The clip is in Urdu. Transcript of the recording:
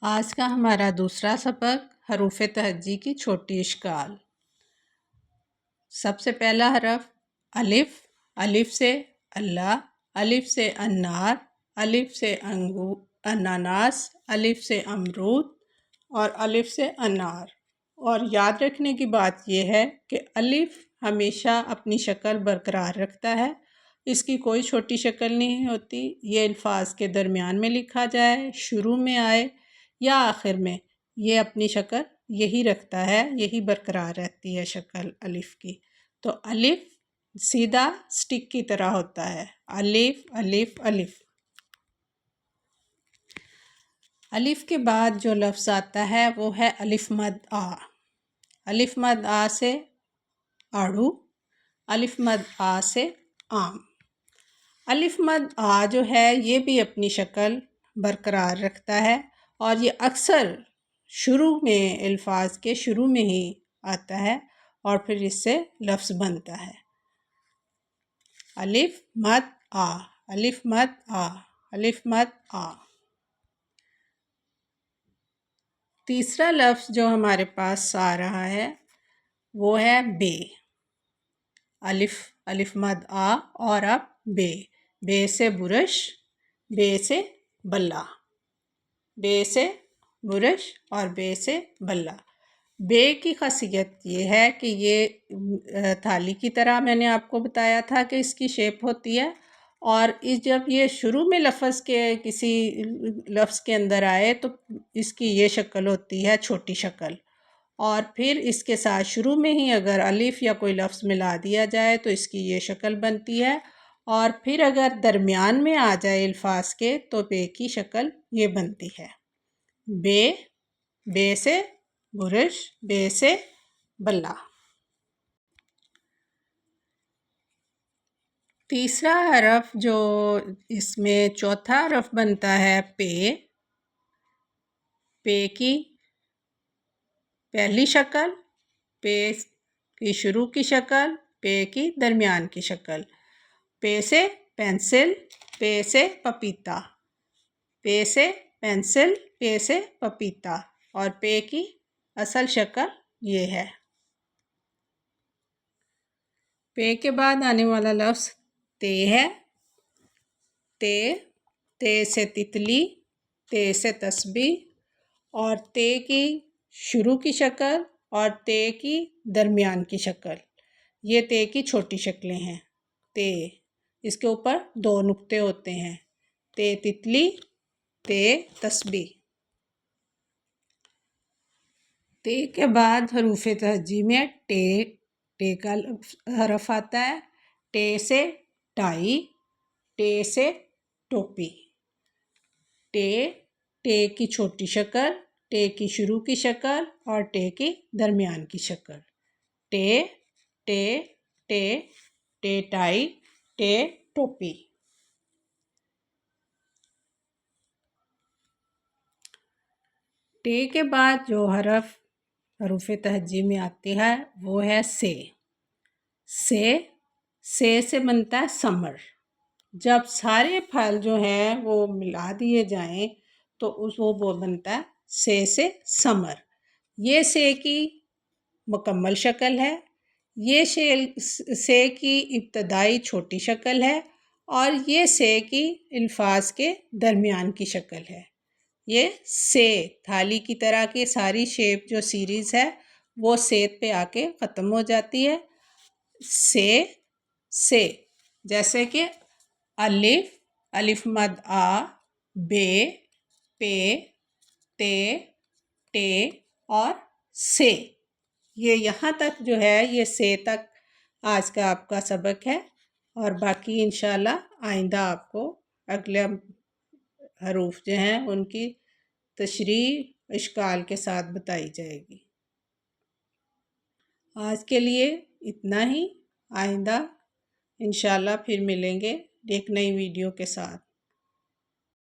آج کا ہمارا دوسرا سبق حروف تہجی کی چھوٹی اشکال۔ سب سے پہلا حرف الف، الف سے اللہ، الف سے انار، الف سے اناناس، الف سے امرود اور الف سے انار۔ اور یاد رکھنے کی بات یہ ہے کہ الف ہمیشہ اپنی شکل برقرار رکھتا ہے، اس کی کوئی چھوٹی شکل نہیں ہوتی۔ یہ الفاظ کے درمیان میں لکھا جائے، شروع میں آئے یا آخر میں، یہ اپنی شکل یہی رکھتا ہے، یہی برقرار رہتی ہے شکل الف کی۔ تو الف سیدھا سٹک کی طرح ہوتا ہے، الف الف الف۔ الف کے بعد جو لفظ آتا ہے وہ ہے الف مد آ۔ الف مد آ سے آڑو، الف مد آ سے آم۔ الف مد آ جو ہے یہ بھی اپنی شکل برقرار رکھتا ہے اور یہ اکثر شروع میں الفاظ کے شروع میں ہی آتا ہے اور پھر اس سے لفظ بنتا ہے۔ الف مد آ، الف مد آ، الف مد آ۔ تیسرا لفظ جو ہمارے پاس آ رہا ہے وہ ہے بے۔ الف، الف مد آ اور اب بے۔ بے سے برش، بے سے بلہ، بے سے برش اور بے سے بلہ۔ بے کی خاصیت یہ ہے کہ یہ تھالی کی طرح میں نے آپ کو بتایا تھا کہ اس کی شیپ ہوتی ہے، اور جب یہ شروع میں لفظ کے کسی لفظ کے اندر آئے تو اس کی یہ شکل ہوتی ہے چھوٹی شکل، اور پھر اس کے ساتھ شروع میں ہی اگر الف یا کوئی لفظ ملا دیا جائے تو اس کی یہ شکل بنتی ہے، اور پھر اگر درمیان میں آ جائے الفاظ کے تو بے کی شکل یہ بنتی ہے۔ بے، بے سے برش، بے سے بلہ۔ تیسرا حرف جو اس میں چوتھا حرف بنتا ہے پے۔ پے کی پہلی شکل، پے کی شروع کی شکل، پے کی درمیان کی شکل۔ پے سے پینسل، پے سے پپیتا، پے سے پینسل، پے سے پپیتا، اور پے کی اصل شکل یہ ہے۔ پے کے بعد آنے والا لفظ تے ہے۔ تے، تے سے تتلی، تے سے تسبیح، اور تے کی شروع کی شکل اور تے کی درمیان کی شکل، یہ تے کی چھوٹی شکلیں ہیں۔ تے، اس کے اوپر دو نقطے ہوتے ہیں، تے تتلی، تے تسبیح۔ تے کے بعد حروف تہجی میں ٹے، ٹے کا حرف آتا ہے۔ ٹے سے ٹائی، ٹے سے ٹوپی۔ ٹے، ٹے کی چھوٹی شکل، ٹے کی شروع کی شکل اور ٹے کی درمیان کی شکل۔ ٹے، ٹے، ٹے، ٹے ٹائی، ٹے ٹوپی۔ ٹے کے بعد جو حروف تہجی میں آتی ہے وہ ہے سے۔ سے سے بنتا ہے سمر۔ جب سارے پھل جو ہیں وہ ملا دیے جائیں تو وہ بنتا ہے سے سمر۔ یہ سے کی مکمل شکل ہے، یہ سے کی ابتدائی چھوٹی شکل ہے، اور یہ سے کی الفاظ کے درمیان کی شکل ہے۔ یہ سے تھالی کی طرح کی ساری شیپ جو سیریز ہے وہ سیت پہ آ کے ختم ہو جاتی ہے۔ سے جیسے کہ الف، الف مد آ، بے، پے، تے، ٹے اور سے۔ یہ یہاں تک جو ہے یہ سے تک آج کا آپ کا سبق ہے، اور باقی انشاءاللہ آئندہ آپ کو اگلے حروف جو ہیں ان کی تشریح اشکال کے ساتھ بتائی جائے گی۔ آج کے لیے اتنا ہی، آئندہ انشاءاللہ پھر ملیں گے ایک نئی ویڈیو کے ساتھ۔